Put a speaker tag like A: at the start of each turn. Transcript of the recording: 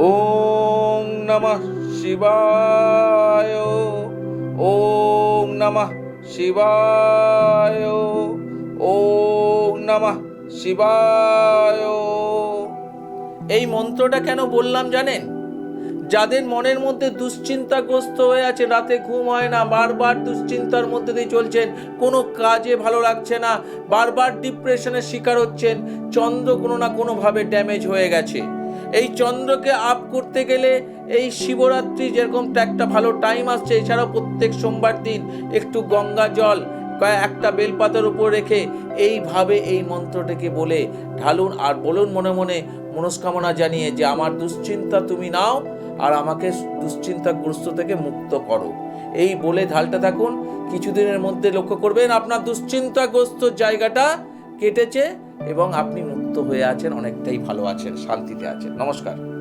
A: ওম নমঃ শিবায়। ওম নমঃ শিবায়। ওম নমঃ শিবায়। এই মন্ত্রটা কেন বললাম জানেন? যাদের মনের মধ্যে দুশ্চিন্তাগ্রস্ত হয়ে আছে, রাতে ঘুম হয় না, বারবার দুশ্চিন্তার মধ্যে দিয়ে চলছেন, কোনো কাজে ভালো লাগছে না, বারবার ডিপ্রেশনের শিকার হচ্ছেন, চন্দ্র কোনো না কোনোভাবে ড্যামেজ হয়ে গেছে। এই চন্দ্রকে আপ করতে গেলে এই শিবরাত্রি যেরকম একটা ভালো টাইম আসছে, এছাড়াও প্রত্যেক সোমবার দিন একটু গঙ্গা জল একটা বেলপাতার উপর রেখে এইভাবে এই মন্ত্রটাকে বলে ঢালুন আর বলুন মনে মনে মনস্কামনা জানিয়ে যে আমার দুশ্চিন্তা তুমি নাও আর আমাকে দুশ্চিন্তাগ্রস্ত থেকে মুক্ত করো। এই বলে ঢালতে থাকুন। কিছুদিনের মধ্যে লক্ষ্য করবেন আপনার দুশ্চিন্তাগ্রস্ত জায়গাটা কেটেছে এবং আপনি মুক্ত হয়ে আছেন, অনেকটাই ভালো আছেন, শান্তিতে আছেন। নমস্কার।